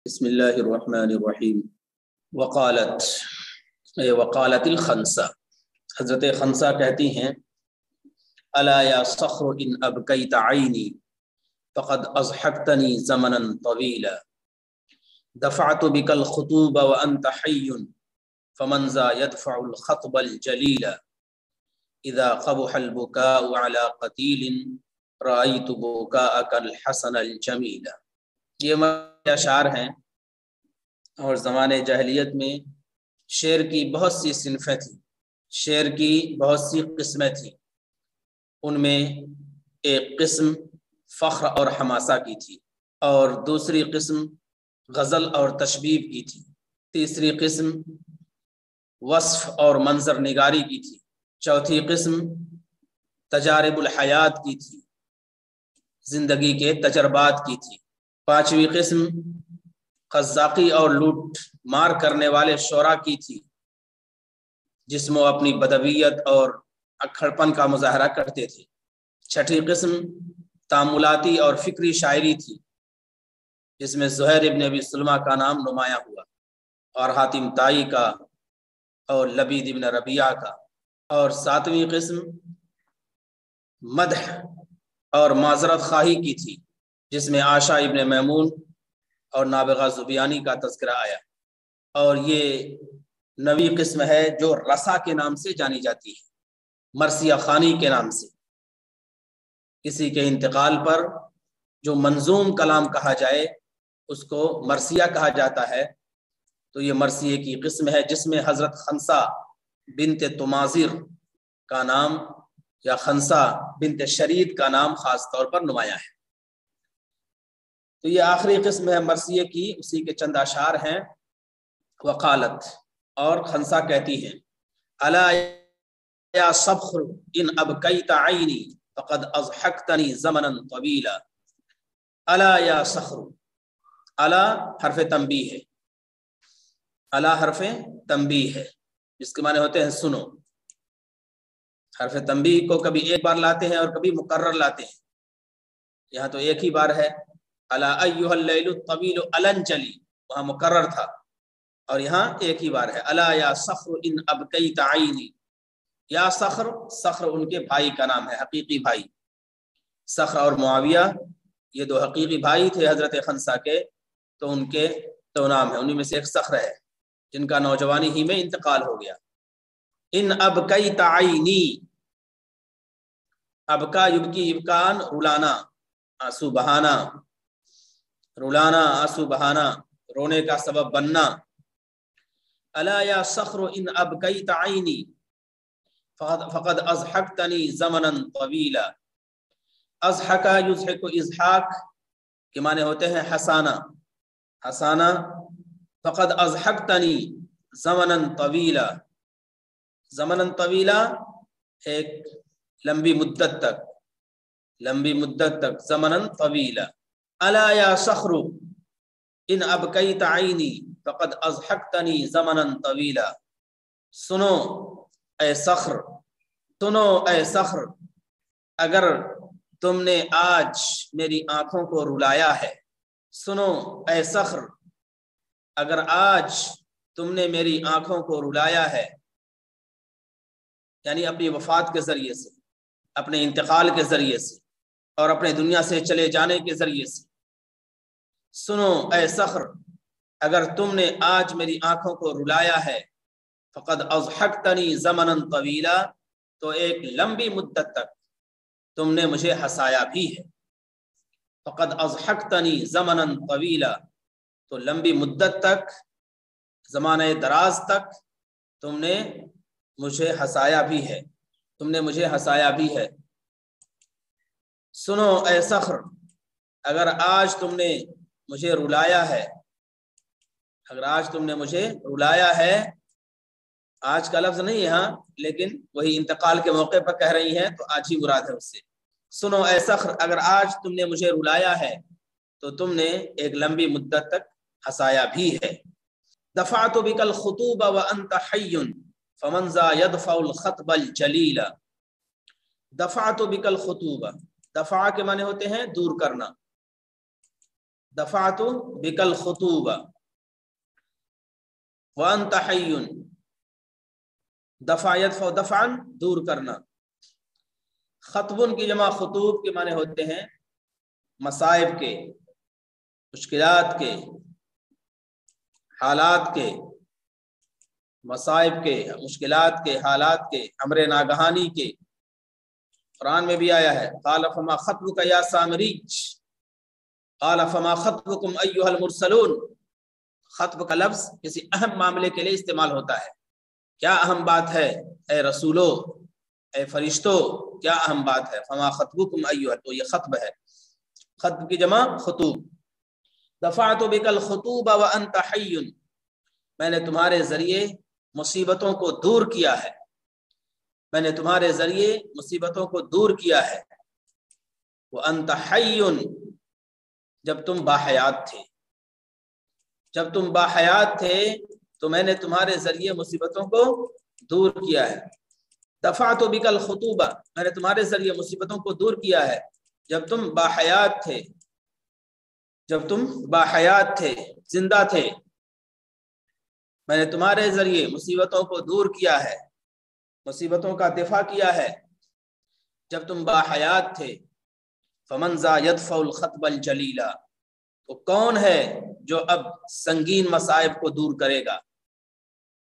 بسم اللہ الرحمن الرحیم۔ وقالت الخنسہ، حضرت خنسہ کہتی ہیں الا یا صخر ان ابکیت عینی فقد اضحکتنی زمنا طویلا دفعت بک الخطوب وانت حی فمن ذا يدفع الخطب الجلیل اذا قبح البکاء على قتیل رأیت بکاءک الحسن الجمیل۔ یہ اشعار ہیں، اور زمانے جاہلیت میں شعر کی بہت سی صنفیں تھیں، شعر کی بہت سی قسمیں تھیں۔ ان میں ایک قسم فخر اور حماسہ کی تھی، اور دوسری قسم غزل اور تشبیب کی تھی، تیسری قسم وصف اور منظر نگاری کی تھی، چوتھی قسم تجارب الحیات کی تھی، زندگی کے تجربات کی تھی، پانچویں قسم قزاقی اور لوٹ مار کرنے والے شعراء کی تھی، جس میں وہ اپنی بدویت اور اکھڑپن کا مظاہرہ کرتے تھے، چھٹی قسم تاملاتی اور فکری شاعری تھی، جس میں زہیر ابن ابی سلمہ کا نام نمایاں ہوا، اور حاتم طائی کا اور لبید ابن ربیعہ کا، اور ساتویں قسم مدح اور معذرت خواہی کی تھی، جس میں عائشہ ابن میمون اور نابغہ زبیانی کا تذکرہ آیا، اور یہ نویں قسم ہے جو رسا کے نام سے جانی جاتی ہے، مرثیہ خوانی کے نام سے۔ کسی کے انتقال پر جو منظوم کلام کہا جائے اس کو مرثیہ کہا جاتا ہے، تو یہ مرثیے کی قسم ہے جس میں حضرت خنسہ بنت تماظر کا نام یا خنسہ بنت شرید کا نام خاص طور پر نمایاں ہے۔ تو یہ آخری قسم ہے مرثیے کی، اسی کے چند اشعار ہیں۔ وقالت، اور خنسہ کہتی ہیں الا یا صخر ان ابکیت عینی فقد اضحکتنی زمنا طویلا۔ الا یا صخر، الا حرف تنبیہ ہے، الا حرف تنبیہ ہے، جس کے معنی ہوتے ہیں سنو۔ حرف تنبیہ کو کبھی ایک بار لاتے ہیں اور کبھی مکرر لاتے ہیں، یہاں تو ایک ہی بار ہے، الا ایھا اللیل الطویل النجلی، وہاں مکرر تھا، اور یہاں ایک ہی بار ہے، الا یا صخر ان ابکیت عینی۔ یا صخر، صخر ان کے بھائی کا نام ہے، حقیقی بھائی، صخر اور معاویہ یہ دو حقیقی بھائی تھے حضرت خنسہ کے، تو ان کے دو نام ہیں، انہیں میں سے ایک صخر ہے جن کا نوجوانی ہی میں انتقال ہو گیا۔ ان ابکیت عینی، ابکا یبکی ابکان، رلانا، آنسو بہانا، رلانا آنسو بہانا، رونے کا سبب بننا۔ الا یا صخر ان ابکیت عینی فقد اضحکتنی زمنا طویلا۔ اضحک یضحک اضحاک کے معنی ہوتے ہیں حسانہ، حسانہ، فقد اضحکتنی زمنا طویلا، زمنا طویلا ایک لمبی مدت تک، لمبی مدت تک، زمنا طویلا۔ الا یا صخر ان ابکیت عینی فقد اضحکتنی زمنا طویلا۔ سنو اے صخر، سنو اے صخر، اگر تم نے آج میری آنکھوں کو رلایا ہے، سنو اے صخر، اگر آج تم نے میری آنکھوں کو رلایا ہے، یعنی اپنی وفات کے ذریعے سے، اپنے انتقال کے ذریعے سے، اور اپنے دنیا سے چلے جانے کے ذریعے سے۔ سنو اے صخر، اگر تم نے آج میری آنکھوں کو رلایا ہے، فقد اضحکتنی زمنا طویلا، تو ایک لمبی مدت تک تم نے مجھے ہنسایا بھی ہے۔ فقد اضحکتنی زمنا طویلا، تو لمبی مدت تک، زمانہ دراز تک تم نے مجھے ہنسایا بھی ہے، تم نے مجھے ہنسایا بھی ہے۔ سنو اے صخر، اگر آج تم نے مجھے رلایا ہے، اگر آج تم نے مجھے رلایا ہے، آج کا لفظ نہیں یہاں، لیکن وہی انتقال کے موقع پر کہہ رہی ہیں، تو آج ہی مراد ہے اس سے۔ سنو اے صخر، اگر آج تم نے مجھے رلایا ہے تو تم نے ایک لمبی مدت تک ہنسایا بھی ہے۔ دفعت بک الخطوب وانت حی فمن ذا يدفع الخطب الجلیل۔ دفعت بک الخطوب، دفع کے معنی ہوتے ہیں دور کرنا، دفعت بکل خطوب وانت حی، دفع یدفع دفعا دور کرنا، خطبن کی جمع خطوب کے معنی ہوتے ہیں مصائب کے، مشکلات کے، حالات کے، مصائب کے، مشکلات کے، حالات کے، امر ناگہانی کے۔ قرآن میں بھی آیا ہے قال فما خطبک یا سامریج، قال فما خطبکم ایھا المرسلون۔ خطب کا لفظ کسی اہم معاملے کے لیے استعمال ہوتا ہے، کیا اہم بات ہے اے رسولو، اے فرشتو، کیا اہم بات ہے؟ فما خطبکم ایھا، تو یہ خطب ہے، خطب کی جمع خطوب۔ دفعت بک الخطوب وانت حی، میں نے تمہارے ذریعے مصیبتوں کو دور کیا ہے، میں نے تمہارے ذریعے مصیبتوں کو دور کیا ہے۔ وانت حی، جب تم باحیات تھے، جب تم باحیات تھے تو میں نے تمہارے ذریعے مصیبتوں کو دور کیا ہے۔ دفعت بک الخطوب، میں نے تمہارے ذریعے مصیبتوں کو دور کیا ہے جب تم باحیات تھے، جب تم باحیات تھے، زندہ تھے، میں نے تمہارے ذریعے مصیبتوں کو دور کیا ہے، مصیبتوں کا دفاع کیا ہے جب تم باحیات تھے۔ فمن ذا یدفع الخطب الجلیلا، تو کون ہے جو اب سنگین مصائب کو دور کرے گا،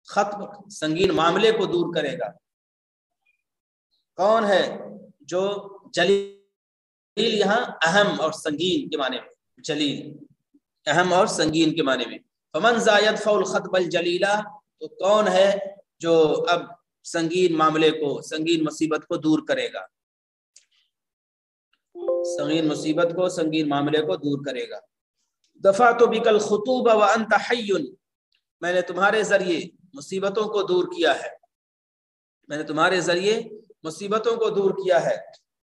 خطب سنگین معاملے کو دور کرے گا، کون ہے جو جلیل یہاں اہم اور سنگین کے معنی میں، جلیل اہم اور سنگین کے معنی میں۔ فمن ذا یدفع الخطب الجلیلا، تو کون ہے جو اب سنگین معاملے کو، سنگین مصیبت کو دور کرے گا، سنگین مصیبت کو، سنگین معاملے کو دور کرے گا۔ دفعت بک الخطوب وانت حی، میں نے تمہارے ذریعے مصیبتوں کو دور کیا ہے، میں نے تمہارے ذریعے مصیبتوں کو دور کیا ہے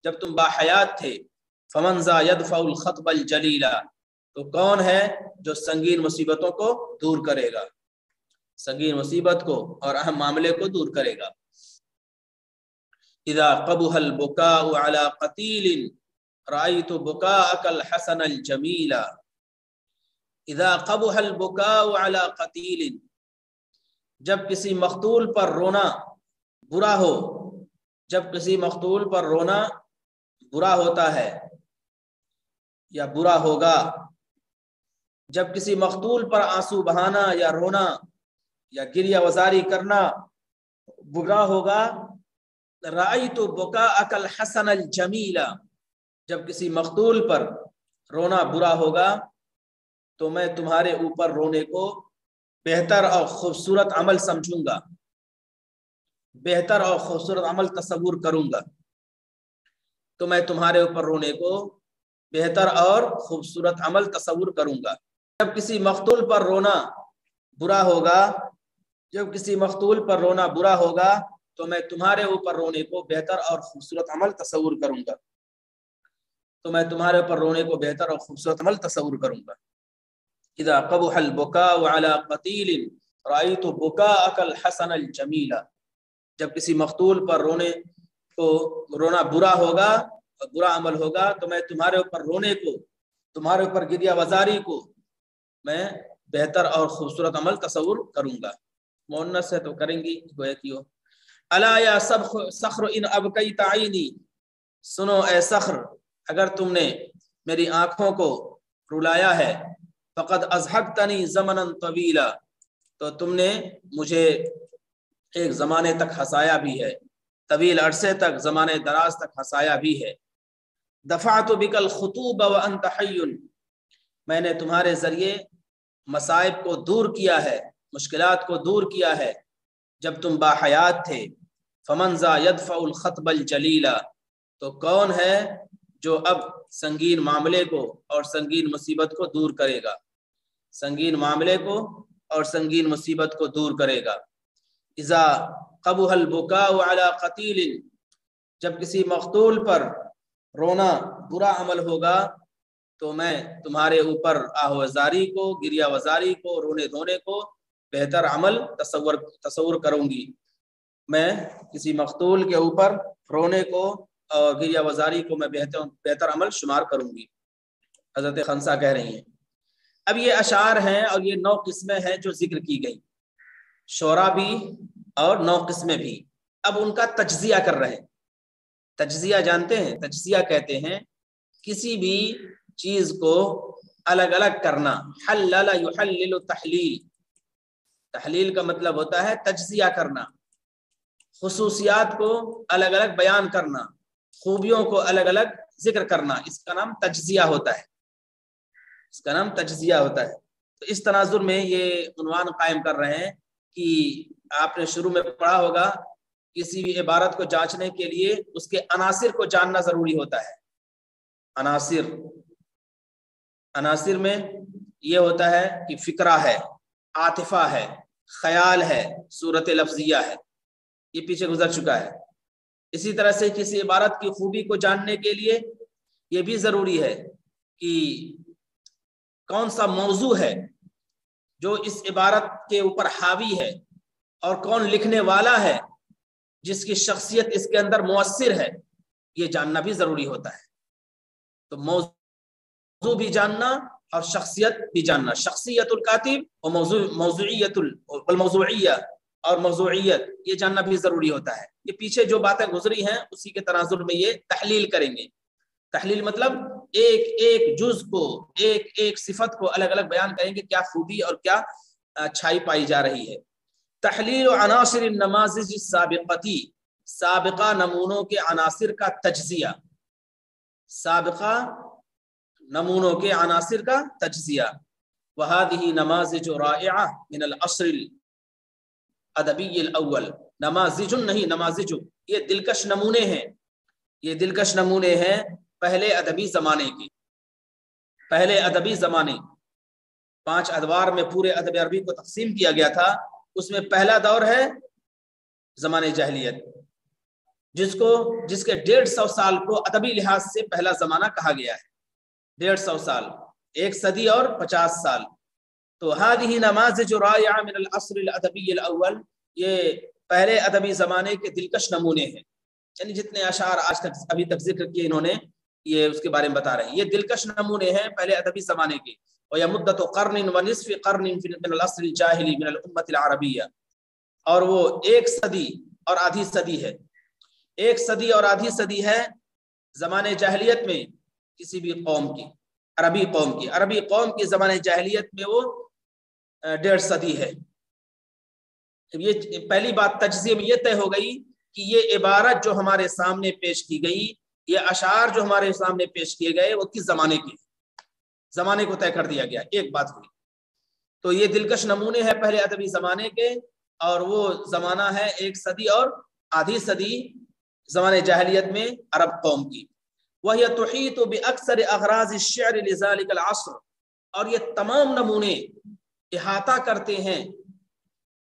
جب تم باحیات تھے۔ فمن ذا یدفع الخطب الجلیلا، تو کون ہے جو سنگین مصیبتوں کو دور کرے گا، سنگین مصیبت کو اور اہم معاملے کو دور کرے گا۔ اذا قبح البکاء علی قتیل رأیت بکاءک الحسن الجمیل، اذا قبح البکاء علی قتیل، جب کسی مقتول پر رونا برا ہو، جب کسی مقتول پر رونا برا ہوتا ہے یا برا ہوگا، جب کسی مقتول پر آنسو بہانا یا رونا یا گریہ وزاری کرنا برا ہوگا۔ رأیت بکاءک الحسن الجمیل، جب کسی مقتول پر رونا برا ہوگا تو میں تمہارے اوپر رونے کو بہتر اور خوبصورت عمل سمجھوں گا، بہتر اور خوبصورت عمل تصور کروں گا، تو میں تمہارے اوپر رونے کو بہتر اور خوبصورت عمل تصور کروں گا۔ جب کسی مقتول پر رونا برا ہوگا، جب کسی مقتول پر رونا برا ہوگا تو میں تمہارے اوپر رونے کو بہتر اور خوبصورت عمل تصور کروں گا، تو میں تمہارے اوپر رونے کو بہتر اور خوبصورت عمل تصور کروں گا۔ اذا قبح البکاء علی قتیل رأیت بکاءک الحسن الجمیل، جب کسی مقتول پر رونا برا ہوگا، برا عمل ہوگا، تو میں تمہارے اوپر رونے کو، تمہارے اوپر گریہ وزاری کو میں بہتر اور خوبصورت عمل تصور کروں گا۔ مؤنث ہے تو کریں گی گویا کہ ہو۔ الا یا صخر ان ابکیت عینی، سنو اے صخر اگر تم نے میری آنکھوں کو رلایا ہے، فقد اضحکتنی زمنا طویلا، تو تم نے مجھے ایک زمانے تک ہنسایا بھی ہے، طویل عرصے تک، زمانے دراز تک ہنسایا بھی ہے۔ دفعت بک الخطوب وانت حی، میں نے تمہارے ذریعے مصائب کو دور کیا ہے، مشکلات کو دور کیا ہے جب تم باحیات تھے۔ فمن ذا یدفع الخطب الجلیلا، تو کون ہے جو اب سنگین معاملے کو اور سنگین مصیبت کو دور کرے گا، سنگین معاملے کو اور سنگین مصیبت کو دور کرے گا۔ اذا قبح البکاء علی قتیل، جب کسی مقتول پر رونا برا عمل ہوگا تو میں تمہارے اوپر آہوازاری کو، گریہ وزاری کو، رونے دھونے کو بہتر عمل تصور کروں گی۔ میں کسی مقتول کے اوپر رونے کو اور گریہ وزاری کو میں بہتر عمل شمار کروں گی۔ حضرت خنسا کہہ رہی ہیں اب یہ اشعار ہیں اور یہ 9 قسمیں ہیں جو ذکر کی گئی، شعرا بھی اور 9 قسمیں بھی. اب ان کا تجزیہ کر رہے ہیں. تجزیہ جانتے ہیں؟ تجزیہ کہتے ہیں کسی بھی چیز کو الگ الگ کرنا. حلل یحلل تحلیل، تحلیل کا مطلب ہوتا ہے تجزیہ کرنا، خصوصیات کو الگ الگ بیان کرنا، خوبیوں کو الگ الگ ذکر کرنا. اس کا نام تجزیہ ہوتا ہے، اس کا نام تجزیہ ہوتا ہے. تو اس تناظر میں یہ عنوان قائم کر رہے ہیں کہ آپ نے شروع میں پڑھا ہوگا کسی بھی عبارت کو جانچنے کے لیے اس کے عناصر کو جاننا ضروری ہوتا ہے. عناصر میں یہ ہوتا ہے کہ فکرہ ہے، عاطفہ ہے، خیال ہے، صورت لفظیہ ہے. یہ پیچھے گزر چکا ہے. اسی طرح سے کسی عبارت کی خوبی کو جاننے کے لیے یہ بھی ضروری ہے کہ کون سا موضوع ہے جو اس عبارت کے اوپر حاوی ہے، اور کون لکھنے والا ہے جس کی شخصیت اس کے اندر مؤثر ہے. یہ جاننا بھی ضروری ہوتا ہے. تو موضوع بھی جاننا اور شخصیت بھی جاننا، شخصیت الکاتب اور موضوعیہ اور موضوعیت، یہ جاننا بھی ضروری ہوتا ہے. یہ پیچھے جو باتیں گزری ہیں اسی کے تناظر میں یہ تحلیل کریں گے. تحلیل مطلب ایک ایک جز کو، ایک ایک صفت کو الگ الگ بیان کریں گے، کیا خوبی اور کیا اچھائی پائی جا رہی ہے. تحلیل عناصر النماذج السابقتی، سابقہ نمونوں کے عناصر کا تجزیہ، سابقہ نمونوں کے عناصر کا تجزیہ. وهذه نماذج رائعہ من العصر الادبی الاول. نماذج نہیں، نماذج، یہ دلکش نمونے ہیں، یہ دلکش نمونے ہیں پہلے ادبی زمانے کے. پہلے ادبی زمانے 5 ادوار میں پورے ادب عربی کو تقسیم کیا گیا تھا. اس میں پہلا دور ہے زمانے جاہلیت، جس کے 150 سال کو ادبی لحاظ سے پہلا زمانہ کہا گیا ہے. 150 سال، 1 صدی اور 50 سال. تو هذه نماذج رائعہ من العصر الادبی الاول، یہ پہلے ادبی زمانے کے دلکش نمونے ہیں. یعنی جتنے اشعار آج تک ابھی تک ذکر کیے انہوں نے، یہ اس کے بارے میں بتا رہے ہیں. یہ دلکش نمونے ہیں پہلے ادبی زمانے کے. وَيَا مُدَّةُ قَرْنٍ وَنِصْفِ قَرْنٍ مِنَ الْعَصْرِ الْجَاهِلِ مِنَ الْأُمَّةِ الْعَرَبِيَّةِ، اور وہ 1 صدی اور آدھی صدی ہے. 1 صدی اور آدھی صدی ہے زمانے جاہلیت میں کسی بھی قوم کی، عربی قوم کی. عربی قوم کی زمانے جاہلیت میں وہ 1.5 صدی ہے. یہ پہلی بات تجزیے میں یہ طے ہو گئی کہ یہ عبارت جو ہمارے سامنے پیش کی گئی، یہ اشعار جو ہمارے سامنے پیش کیے گئے، وہ کس زمانے کے، زمانے کو طے کر دیا گیا. ایک بات ہوئی. تو یہ دلکش نمونے ہیں پہلے ادبی زمانے کے، اور وہ زمانہ ہے 1 صدی اور آدھی صدی زمانے جاہلیت میں عرب قوم کی. وَهِيَ تُحِيطُ بِأَكْثَرِ أَغْرَاضِ الشِّعْرِ لِذَلِكَ الْعَصْرِ، اور یہ تمام نمونے احاطہ کرتے ہیں.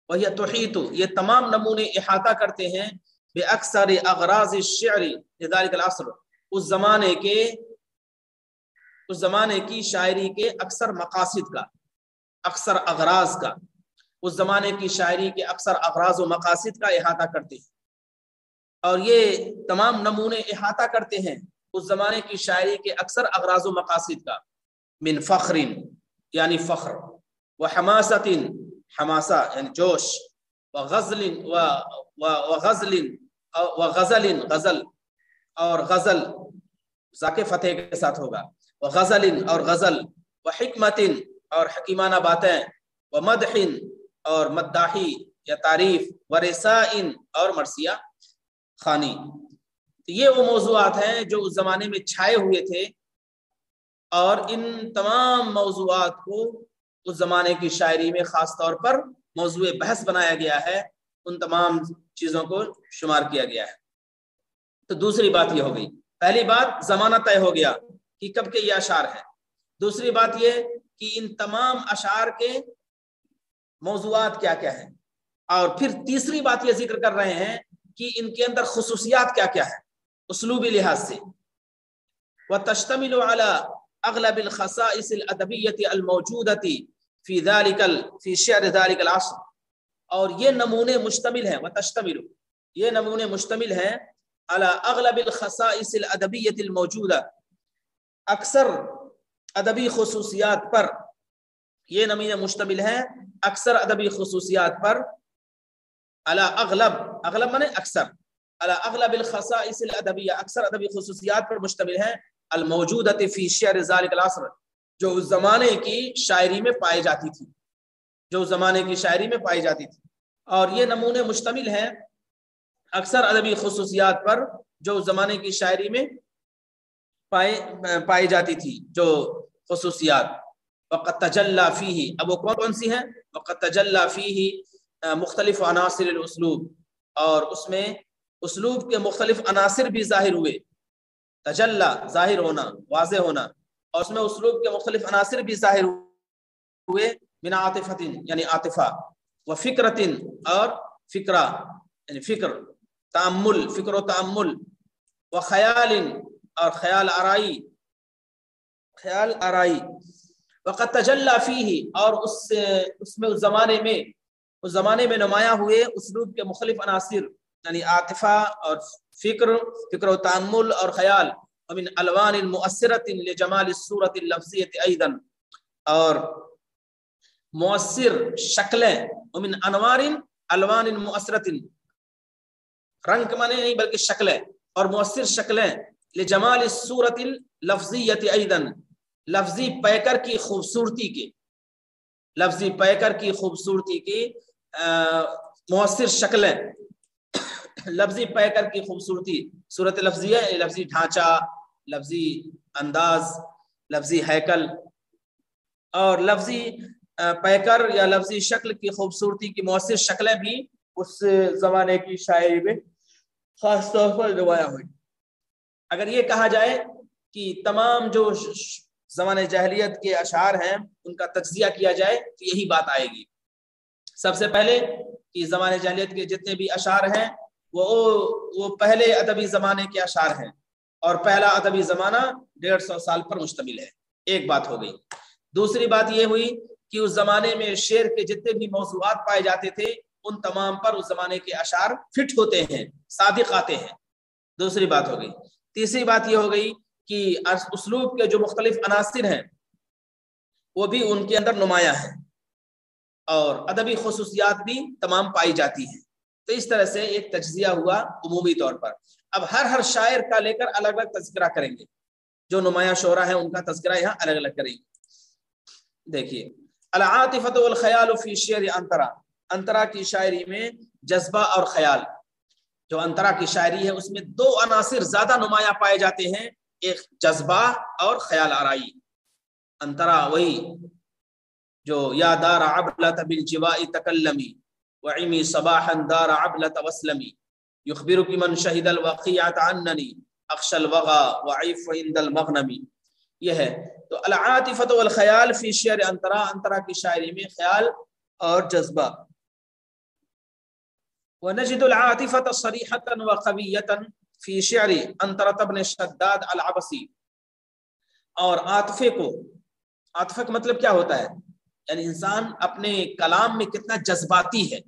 وَهِيَ تُحِيطُ، یہ تمام نمونے احاطہ کرتے ہیں بِأَكْثَرِ أَغْرَاضِ الشِّعْرِ لِذَلِكَ الْعَصْرِ، اس زمانے کی شاعری کے اکثر مقاصد کا، اکثر اغراض کا، اس زمانے کی شاعری کے اکثر اغراض و مقاصد کا احاطہ کرتے ہیں. اور یہ تمام نمونے احاطہ کرتے ہیں اس زمانے کی شاعری کے اکثر اغراض و مقاصد کا. من فخر، یعنی فخر، وحماست، حماسہ یعنی جوش، وغزل غزل، اور غزل ذاکر فتح کے ساتھ ہوگا، وغزل اور غزل، وحکمت اور حکیمانہ باتیں، ومدح اور مداحی یا تعریف، ورثاء اور مرثیہ خوانی. یہ وہ موضوعات ہیں جو اس زمانے میں چھائے ہوئے تھے، اور ان تمام موضوعات کو اس زمانے کی شاعری میں خاص طور پر موضوع بحث بنایا گیا ہے، ان تمام چیزوں کو شمار کیا گیا ہے. تو دوسری بات یہ ہو گئی. پہلی بات زمانہ طے ہو گیا کہ کب کے یہ اشعار ہیں. دوسری بات یہ کہ ان تمام اشعار کے موضوعات کیا کیا ہیں. اور پھر تیسری بات یہ ذکر کر رہے ہیں کہ ان کے اندر خصوصیات کیا کیا ہے اسلوبی لحاظ سے. وتشتمل على اغلب الخصائص الادبیہ الموجودة في شعر ذلك العصر، اور یہ نمونے مشتمل ہیں، وتشتمل، یہ نمونے مشتمل ہیں على اغلب الخصائص الادبیہ الموجودہ، اکثر ادبی خصوصیات پر، یہ نمونے مشتمل ہیں اکثر ادبی خصوصیات پر، علی اغلب، اغلب مانے اکثر، علی اغلب الخصائص الادبیہ، اکثر ادبی خصوصیات پر مشتمل ہیں، الموجودۃ فی شعر ذلک العصر، جو اس زمانے کی شاعری میں پائی جاتی تھی، جو اس زمانے کی شاعری میں پائی جاتی تھی۔ اور یہ نمونے مشتمل ہیں اکثر ادبی خصوصیات پر جو اس زمانے کی شاعری میں پائی جاتی تھی، جو خصوصیات۔ وقد تجلی فیہ، اب وہ کون سی ہیں؟ وقد تجلی فیہ مختلف عناصر الاسلوب، اور اس میں اسلوب کے مختلف عناصر بھی ظاہر ہوئے، تجلی ظاہر ہونا، واضح ہونا، اور اس میں اسلوب کے مختلف عناصر بھی ظاہر ہوئے، من عاطفۃ یعنی عاطفہ، و فکرۃ اور فکرہ یعنی فکر، تأمل فکر و تأمل، و خیال اور خیال آرائی، خیال آرائی۔ وقد تجلی فیہ، اور اس میں اس زمانے میں نمایاں ہوئے اسلوب کے مختلف عناصر، یعنی عاطفہ اور فکر و تأمل اور خیال، ومن الوان مؤثرۃ لجمال الصورۃ اللفظیۃ ایضا، اور مؤثر شکلیں، ومن انوار الوان مؤثرۃ، رنگ مانے نہیں بلکہ شکلیں، اور مؤثر شکلیں، لجمال الصورۃ اللفظیۃ ایضا، لفظی پیکر کی خوبصورتی کے، لفظی پیکر کی خوبصورتی کی مؤثر شکلیں، لفظی پیکر کی خوبصورتی، صورت لفظیہ لفظی ڈھانچہ، لفظی انداز، لفظی ہیکل، اور لفظی پیکر یا لفظی شکل کی خوبصورتی کی مؤثر شکلیں بھی اس زمانے کی شاعری میں خاص طور پر نمایاں ہوئی۔ اگر یہ کہا جائے کہ تمام جو زمانے جاہلیت کے اشعار ہیں ان کا تجزیہ کیا جائے تو یہی بات آئے گی۔ سب سے پہلے کہ زمانے جاہلیت کے جتنے بھی اشعار ہیں وہ پہلے ادبی زمانے کے اشعار ہیں، اور پہلا ادبی زمانہ 150 سال پر مشتمل ہے، ایک بات ہو گئی۔ دوسری بات یہ ہوئی کہ اس زمانے میں شعر کے جتنے بھی موضوعات پائے جاتے تھے ان تمام پر اس زمانے کے اشعار فٹ ہوتے ہیں، صادق آتے ہیں، دوسری بات ہو گئی۔ تیسری بات یہ ہو گئی کہ اسلوب کے جو مختلف عناصر ہیں وہ بھی ان کے اندر نمایاں ہیں، اور ادبی خصوصیات بھی تمام پائی جاتی ہیں۔ تو اس طرح سے ایک تجزیہ ہوا عمومی طور پر۔ اب ہر شاعر کا لے کر الگ الگ تذکرہ کریں گے، جو نمایاں شعراء ہیں ان کا تذکرہ یہاں الگ الگ کریں گے۔ دیکھیے، العاطفۃ والخیال فی شعر انترا، انترا کی شاعری میں جذبہ اور خیال، جو انترا کی شاعری ہے اس میں دو عناصر زیادہ نمایاں پائے جاتے ہیں، ایک جذبہ اور خیال آرائی۔ انترا وہی جو یا دار عبلۃ بالجواء تکلمی وعمی صباحا دار عبلۃ وسلمی یخبرک من شہد الوقیعۃ عننی اخشى الوغى وعیف عند المغنم، یہ ہے۔ تو العاطفۃ والخیال فی شعر انترا، انترا کی شاعری میں خیال اور جذبہ۔ ونجد العاطفة صريحة وقوية في شعر انطرة بن شداد العبسی، اور عاطفے کو، عاطفہ کا مطلب کیا ہوتا ہے؟ یعنی انسان اپنے کلام میں کتنا جذباتی ہے،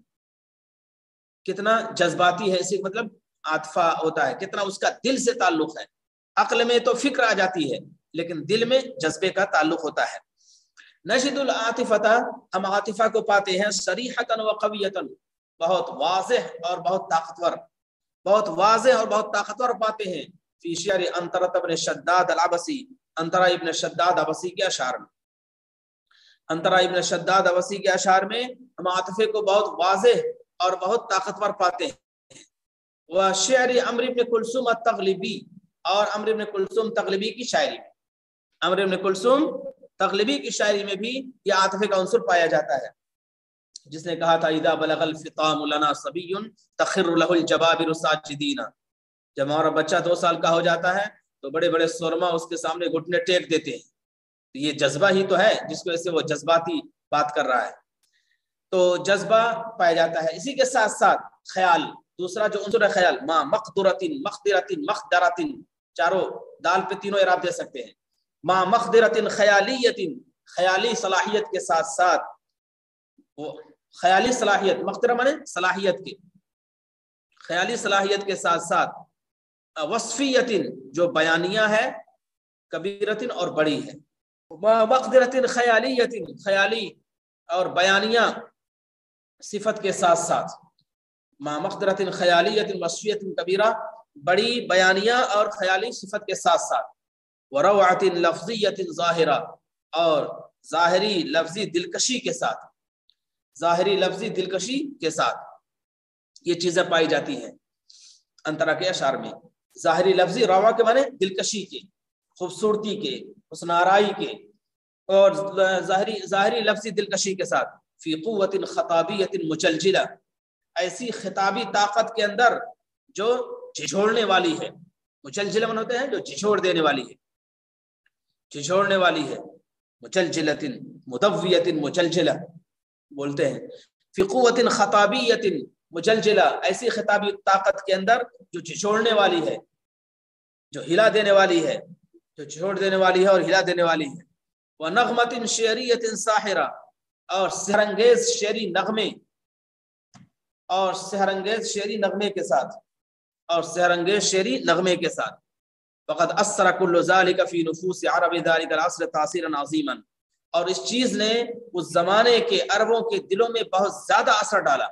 کتنا جذباتی ہے، اسی مطلب عاطفہ ہوتا ہے، کتنا اس کا دل سے تعلق ہے۔ عقل میں تو فکر آ جاتی ہے لیکن دل میں جذبے کا تعلق ہوتا ہے۔ نجد العاطفة، ہم عاطفہ کو پاتے ہیں، صریحة وقویة، بہت واضح اور بہت طاقتور، بہت واضح اور بہت طاقتور پاتے ہیں، فی شعر انطرة بن شداد العبسی، انطرہ ابن شداد عبسی کے اشعار میں، انطرہ ابن شداد عبسی کے اشعار میں ہم عاطفے کو بہت واضح اور بہت طاقتور پاتے ہیں۔ وشعر عمرو بن کلثوم التغلبی، اور عمرو بن کلثوم تغلبی کی شاعری میں، عمرو بن کلثوم تغلبی کی شاعری میں بھی یہ عاطفے کا عنصر پایا جاتا ہے، جس نے کہا تھا اذا بلغ الفطام لنا صبی تخر له الجبابر ساجدین، جب ہمارا بچہ 2 سال کا ہو جاتا ہے تو بڑے بڑے سرما اس کے سامنے گھٹنے ٹیک دیتے ہیں۔ تو یہ جذبہ ہی تو ہے جس کی وجہ سے وہ جذباتی بات کر رہا ہے، تو جذبہ پایا جاتا ہے۔ اسی کے ساتھ ساتھ خیال، دوسرا جو عنصر ہے خیال، ما مقدرتن مقدرتن مقدرتن، چاروں دال پہ تینوں اعراب دے سکتے ہیں۔ ما مقدرتن خیالیتن، خیالی صلاحیت کے ساتھ ساتھ، وہ خیالی صلاحیت، مقدرہ مانے صلاحیت کے، خیالی صلاحیت کے ساتھ ساتھ وصفیتن، جو بیانیہ ہے، کبیرتن اور بڑی ہے، مقدرۃ خیالیۃ، خیالی اور بیانیہ صفت کے ساتھ ساتھ، ما مقدرۃ خیالیۃ وصفیۃ کبیرہ، بڑی بیانیہ اور خیالی صفت کے ساتھ ساتھ، وروعۃ لفظیۃ ظاہرہ، اور ظاہری لفظی دلکشی کے ساتھ، ظاہری لفظی دلکشی کے ساتھ یہ چیزیں پائی جاتی ہیں انترا کے اشعار میں۔ ظاہری لفظی، روا کے معنی دلکشی کے، خوبصورتی کے، حسن آرائی کے، اور ظاہری لفظی دلکشی کے ساتھ، فی قوت خطابیت مچلجلہ، ایسی خطابی طاقت کے اندر جو جھجھوڑنے والی ہے، مچلجلہ من ہوتے ہیں جو جھجھوڑ دینے والی ہے، جھجھوڑنے والی ہے، مچلجلۃ مدویۃ مچلجلہ بولتے ہیں، فی قوت خطابیت مجلجلہ، ایسی خطابی طاقت کے اندر جو جھجھوڑنے والی ہے، جو ہلا دینے والی ہے، جو جھجھوڑ دینے والی ہے اور ہلا دینے والی ہے، وَنَغْمَةٍ شعریۃ ساحرہ، اور سحرانگیز شعری نغمے، اور سحرانگیز شعری نغمے کے ساتھ، اور سحرانگیز شعری نغمے کے ساتھ، فقد اثر كل ذلك في نفوس عرب ذلك العصر تاثیرا عظیما، اور اس چیز نے اس زمانے کے عربوں کے دلوں میں بہت زیادہ اثر ڈالا،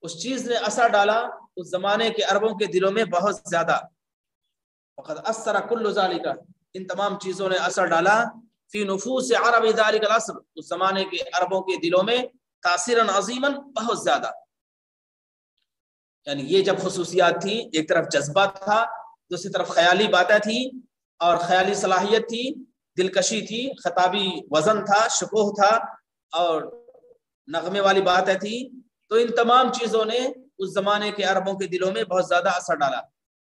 اس چیز نے اثر ڈالا اس زمانے کے عربوں کے دلوں میں بہت زیادہ، فقد اثر كل ذلك، ان تمام چیزوں نے اثر ڈالا، فی نفوس عرب ذلك العصر، اس زمانے کے عربوں کے دلوں میں تاثیرا عظیما، بہت زیادہ۔ یعنی یہ جب خصوصیات تھی، ایک طرف جذبہ تھا، دوسری طرف خیالی باتیں تھی، اور خیالی صلاحیت تھی، دلکشی تھی، خطابی وزن تھا، شکوہ تھا، اور نغمے والی باتیں تھی، تو ان تمام چیزوں نے اس زمانے کے عربوں کے دلوں میں بہت زیادہ اثر ڈالا۔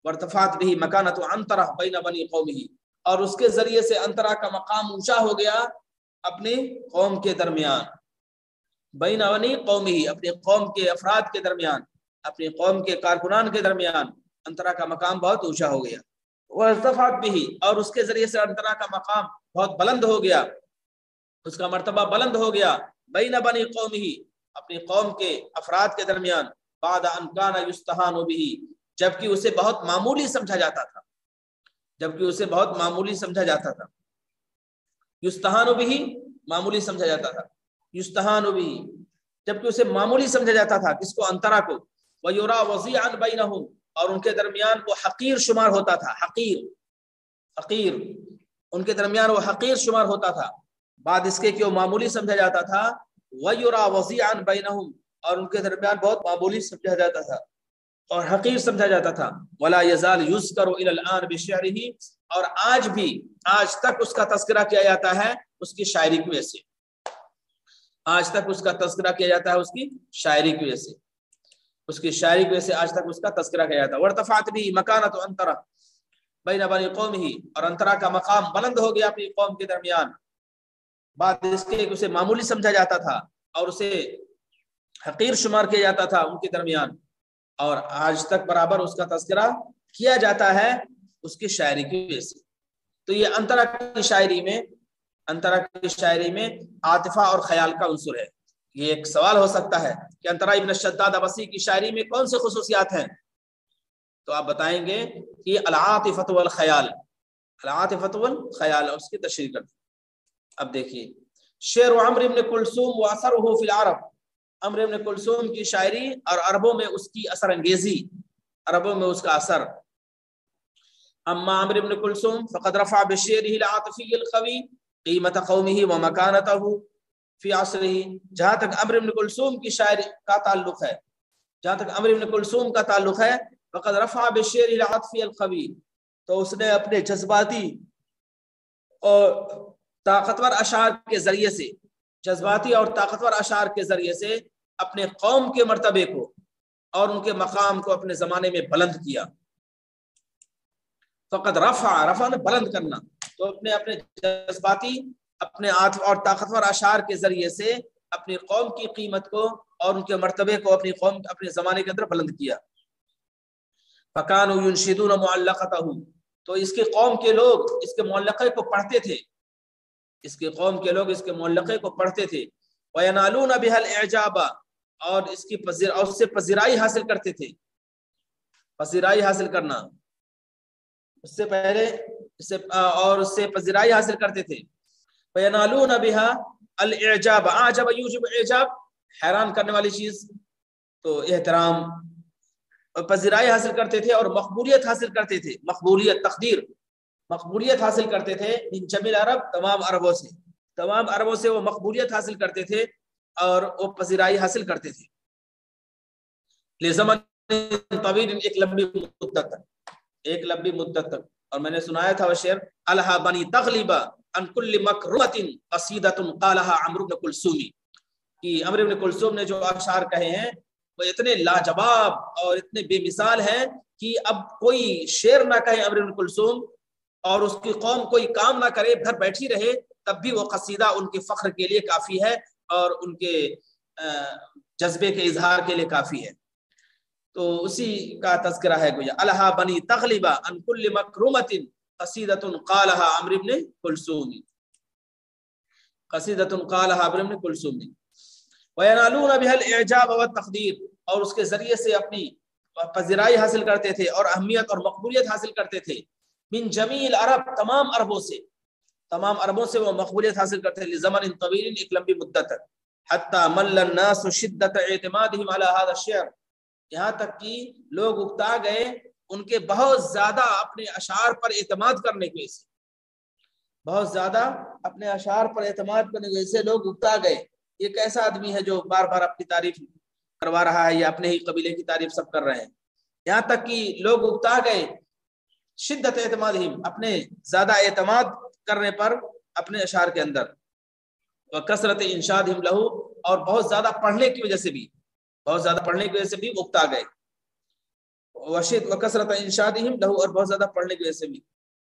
وارتفعت به مکانۃ عنترہ بین بنی قومہ، اور اس کے ذریعے سے انترا کا مقام اونچا ہو گیا اپنی قوم کے درمیان، بین بنی قومہ، اپنی قوم کے افراد کے درمیان، اپنی قوم کے کارکنان کے درمیان انترا کا مقام بہت اونچا ہو گیا۔ وارتفعت به، اور اس کے ذریعے سے انترا کا مقام بہت بلند ہو گیا، اس کا مرتبہ بلند ہو گیا، بین بنی قومہ، اپنی قوم کے افراد کے درمیان، بعد ان کان یستہان به، جبکہ اسے بہت معمولی سمجھا جاتا تھا، جبکہ اسے بہت معمولی سمجھا جاتا تھا، یستہان به، معمولی سمجھا جاتا تھا، یستہان به، جبکہ اسے معمولی سمجھا جاتا تھا، کس کو؟ انترا کو، ویرا وضیعا بینہم، اور ان کے درمیان وہ حقیر شمار ہوتا تھا، حقیر، حقیر، ان کے درمیان وہ حقیر شمار ہوتا تھا، بعد اس کے کہ وہ معمولی سمجھا جاتا تھا، ویرا وضیعا بینہم، اور ان کے درمیان بہت معمولی سمجھا جاتا تھا اور حقیر سمجھا جاتا تھا، ولا یزال یذکر الی الان بشعرہ، اور آج بھی، آج تک اس کا تذکرہ کیا جاتا ہے اس کی شاعری کی وجہ سے، آج تک اس کا تذکرہ کیا جاتا ہے اس کی شاعری کی وجہ سے، اس کی شاعری کی وجہ سے آج تک اس کا تذکرہ کیا جاتا ہے۔ وارتفعت به مکانۃ عنترہ بین بنی قومہ، اور انترا کا مقام بلند ہو گیا اپنی قوم کے درمیان، بعد اس کے اسے معمولی سمجھا جاتا تھا اور اسے حقیر شمار کیا جاتا تھا ان کے درمیان، اور آج تک برابر اس کا تذکرہ کیا جاتا ہے اس کی شاعری کی وجہ سے۔ تو یہ انترا کی شاعری میں، انترا کی شاعری میں عاطفہ اور خیال کا عنصر ہے۔ یہ ایک سوال ہو سکتا ہے کہ انترا ابن شداد عبسی کی شاعری میں کون سے خصوصیات ہیں؟ تو آپ بتائیں گے کہ العاطفۃ والخیال، العاطفۃ والخیال، اور اس کی تشریح کرتے ہیں۔ اب دیکھیے، شعر عمرو بن کلثوم واثرہ فی العرب، عمرو بن کلثوم کی شاعری اور عربوں میں اس کی اثر انگیزی، عربوں میں اس کا اثر۔ اما عمرو بن کلثوم فقد رفع بشعره العاطفی القوی قیمت قومه ومکانته فی عصرہ، جہاں تک عمرو بن کلثوم کی شاعری کا تعلق ہے، جہاں تک عمرو بن کلثوم کا تعلق ہے، فقد رفع بشعره العاطفی القوی، تو اس نے اپنے جذباتی اور طاقتور اشعار کے ذریعے سے، جذباتی اور طاقتور اشعار کے ذریعے سے اپنے قوم کے مرتبے کو اور ان کے مقام کو اپنے زمانے میں بلند کیا۔ فقط رفع، رفع نے بلند کرنا، تو اپنے جذباتی، اپنے عاطفہ اور طاقتور اشعار کے ذریعے سے اپنی قوم کی قیمت کو اور ان کے مرتبے کو اپنی قوم، اپنے زمانے کے اندر بلند کیا۔ فکانوا ینشدون معلقتہ، تو اس کے قوم کے لوگ اس کے معلقے کو پڑھتے تھے، اس کے قوم کے لوگ اس کے معلقے کو پڑھتے تھے، وینالون بها الاعجاب، اور اس کی اور اس سے پذیرائی حاصل کرتے تھے، پذیرائی حاصل کرنا، اس سے پہلے اور اس سے پذیرائی حاصل کرتے تھے۔ فینالون بہا الاعجاب، اعجب یوجب اعجاب، حیران کرنے والی چیز، تو احترام اور پذیرائی حاصل کرتے تھے اور مقبولیت حاصل کرتے تھے، مقبولیت تقدیر، مقبولیت حاصل کرتے تھے من جمیل عرب، تمام عربوں سے، تمام عربوں سے وہ مقبولیت حاصل کرتے تھے اور وہ پذیرائی حاصل کرتے تھے لزمن طویل، ایک لمبی مدت تک، ایک لمبی مدت تک۔ اور میں نے سنایا تھا وہ شعر، الہا بنی تغلبا عن کل مکرمۃ قصیدۃ قالہا عمرو بن کلثوم، کہ عمرو بن کلثوم نے جو اشعار کہے ہیں وہ اتنے لاجواب اور اتنے بے مثال ہیں کہ اب کوئی شعر نہ کہے عمرو بن کلثوم اور اس کی قوم کوئی کام نہ کرے، گھر بیٹھی رہے، تب بھی وہ قصیدہ ان کے فخر کے لیے کافی ہے اور ان کے جذبے کے اظہار کے لیے کافی ہے۔ تو اسی کا تذکرہ ہے گویا، الہا بنی تغلبا عن کل مکرمۃ قصیدۃ قالہا عمرو بن کلثوم، قصیدۃ قالہا عمرو بن کلثوم، وینالون بها الاعجاب والتقدیر، اور اس کے ذریعے سے اپنی پذیرائی حاصل کرتے تھے اور اہمیت اور مقبولیت حاصل کرتے تھے من جمیل عرب، تمام عربوں سے، تمام عربوں سے وہ مقبولیت حاصل کرتے تھے لزمن طویل، ایک لمبی مدت تک، حتی مل الناس شدت اعتمادهم على هذا الشعر، یہاں تک کہ لوگ اکتا گئے ان کے بہت زیادہ اپنے اشعار پر اعتماد کرنے کی وجہ سے، بہت زیادہ اپنے اشعار پر اعتماد کرنے کی وجہ سے لوگ اکتا گئے، یہ کیسا آدمی ہے جو بار بار اپنی تعریف کروا رہا ہے یا اپنے ہی قبیلے کی تعریف سب کر رہے ہیں، یہاں تک کہ لوگ اکتا گئے شدت اعتمادہم، اپنے زیادہ اعتماد کرنے پر اپنے اشعار کے اندر، وکثرت انشادہم لہو، اور بہت زیادہ پڑھنے کی وجہ سے بھی، بہت زیادہ پڑھنے کی وجہ سے بھی اکتا گئے، وکثرت انشادہم لہو، اور بہت زیادہ پڑھنے کی وجہ سے بھی،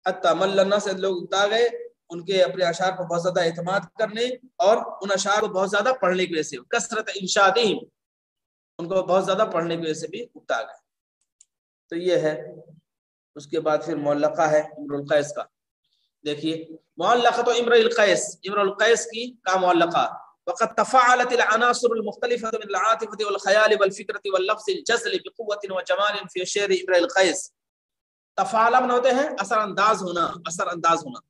حتی مل الناس، سے لوگ اکتا گئے ان کے اپنے اشعار پر بہت زیادہ اعتماد کرنے اور ان اشعار کو بہت زیادہ پڑھنے کی وجہ سے، کثرت انشادہم، ان کو بہت زیادہ پڑھنے کی وجہ سے بھی اکتا گئے۔ تو یہ ہے، اس کے بعد پھر معلقہ ہے امرؤ القیس کا، دیکھیے معلقۃ امرؤ القیس، امرؤ القیس کی کا معلقہ، وقد تفاعلت العناصر المختلفة من العاطفة والخيال والفكرة واللفظ الجزل بقوة وجمال في شعر امرؤ القیس، تفاعل من ہوتے ہیں اثر انداز ہونا، اثر انداز ہونا،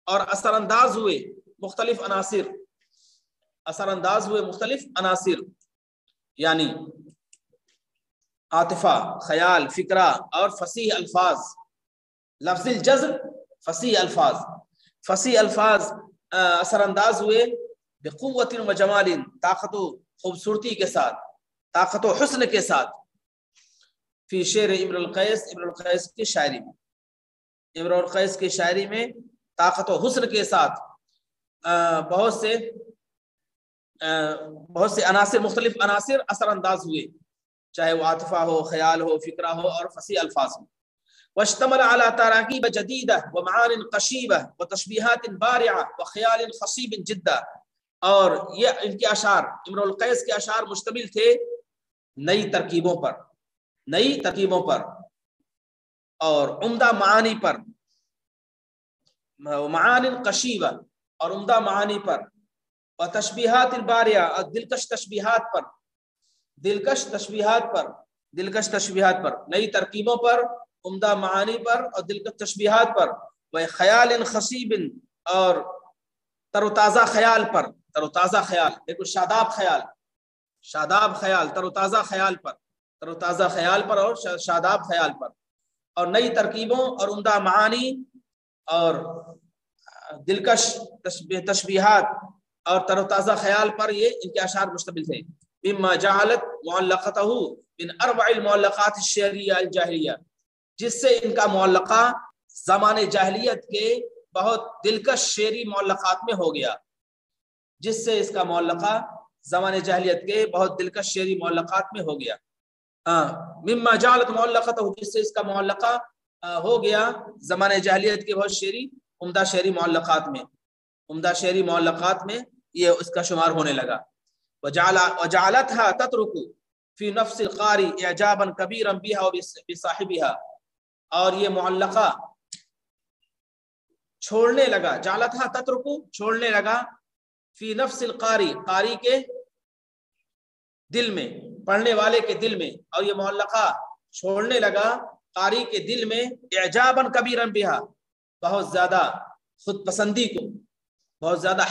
اور اثر انداز ہوئے مختلف عناصر، اثر انداز ہوئے مختلف عناصر، یعنی عاطفہ، خیال، فکرہ اور فصیح الفاظ، لفظ الجزل، فصیح الفاظ، فصیح الفاظ اثر انداز ہوئے بقوت و جمال، طاقت و خوبصورتی کے ساتھ، طاقت و حسن کے ساتھ، فی شعر امرؤ القیس، امرؤ القیس کی شاعری میں، امرؤ القیس کی شاعری میں طاقت و حسن کے ساتھ بہت سے عناصر، مختلف عناصر اثر انداز ہوئے، چاہے وہ عاطفہ ہو، خیال ہو، فکرہ ہو اور فصیح الفاظ ہو، واشتمل على تراکیب جدیدہ ومعان قشیبہ وتشبیہات بارعہ وخیال خصیب جدا، اور یہ ان کے اشعار، امرؤ القیس کے اشعار مشتمل تھے نئی ترکیبوں پر، نئی ترکیبوں پر اور عمدہ معانی پر، معان قشیبہ اور عمدہ معانی پر، وتشبیہات بارعہ اور دلکش تشبیہات پر، دلکش تشبیہات پر، دلکش تشبیہات پر، نئی ترکیبوں پر، عمدہ معانی پر اور دلکش تشبیہات پر، وہ خیال خصیب اور تر و تازہ خیال پر، تر و تازہ خیال، ایک شاداب خیال، شاداب خیال، تر و تازہ خیال پر، تر و تازہ خیال پر اور شاداب خیال پر، اور نئی ترکیبوں اور عمدہ معانی اور دلکش تشبیہات اور تر و تازہ خیال پر یہ ان کے اشعار مشتمل تھے، مما جعلت معلقتہ من اربع المعلقات الشعریہ الجاہلیہ، جس سے ان کا معلقہ زمان جاہلیت کے بہت دلکش شعری معلقات میں ہو گیا، جس سے اس کا معلقہ زمان جاہلیت کے بہت دلکش شعری معلقات میں ہو گیا، مما جعلت معلقتہ، جس سے اس کا معلقہ ہو گیا زمان جاہلیت کے بہت شعری، عمدہ شعری معلقات میں، عمدہ شعری معلقات میں یہ اس کا شمار ہونے لگا، وجعلتها تترك في نفس القاری اعجابا کبیرا بها وبصاحبها، اور یہ معلقہ چھوڑنے لگا، جعلتها تترك، چھوڑنے لگا، فی نفس القاری، قاری کے دل میں، پڑھنے والے کے دل میں، اور یہ معلقہ چھوڑنے لگا قاری کے دل میں اعجابا کبیرا بها، بہت زیادہ خود پسندی کو، بہت زیادہ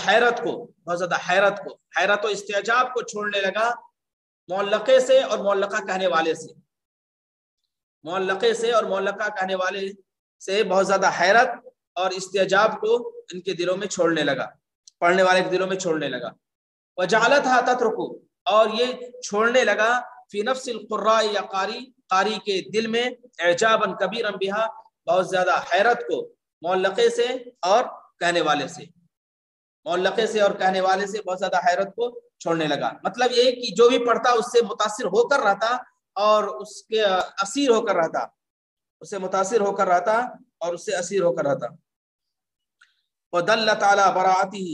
حیرت و استعجاب کو چھوڑنے لگا معلقے سے اور معلقہ کہنے والے سے، معلقے سے اور معلقہ کہنے والے سے بہت زیادہ حیرت اور استعجاب کو ان کے دلوں میں چھوڑنے لگا، پڑھنے والے کے دلوں میں چھوڑنے لگا۔ وجعلتها تترک، اور یہ چھوڑنے لگا فی نفس القراء یا قاری کے دل میں اعجابا کبیرا بہا، بہت زیادہ حیرت کو معلقے سے اور کہنے والے سے، معلقے سے اور کہنے والے سے بہت زیادہ حیرت کو چھوڑنے لگا۔ مطلب یہ کہ جو بھی پڑھتا اس سے متاثر ہو کر رہتا اور اس کے اسیر ہو کر رہتا، اس سے متاثر ہو کر رہتا اور اس سے اسیر ہو کر رہتا۔ وَدَلَّتْ عَلَى بَرَاعَتِهِ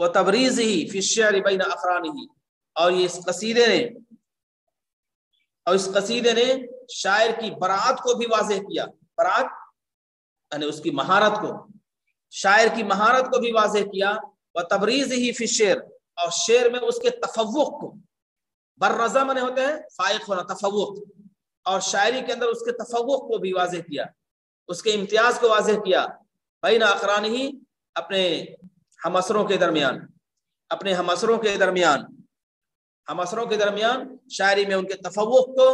وَتَبْرِيزِهِ فِي الشِّعْرِ بَيْنَ أَقْرَانِهِ، اور یہ اس قصیدے نے شاعر کی براعت کو بھی واضح کیا، براعت یعنی اس کی مہارت کو، شاعر کی مہارت کو بھی واضح کیا۔ وَتَبْرِيزِهِ فِي الشِّعْرِ، اور شعر میں اس کے تفوق کو، بررزہ منے ہوتے ہیں فائق ہونا، تفوق، اور شاعری کے اندر اس کے تفوق کو بھی واضح کیا، اس کے امتیاز کو واضح کیا۔ بین اقرانہ، اپنے ہمسروں کے درمیان، اپنے ہمسروں کے درمیان شاعری میں ان کے تفوق کو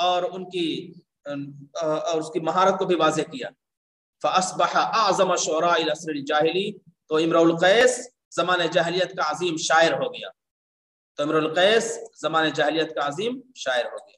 اور اس کی مہارت کو بھی واضح کیا۔ فاصبح اعظم شعراء العصر الجاہلی، تو امرؤ القیس زمانہ جاہلیت کا عظیم شاعر ہو گیا، تو امرؤ القیس زمانہ جاہلیت کا عظیم شاعر ہو گیا۔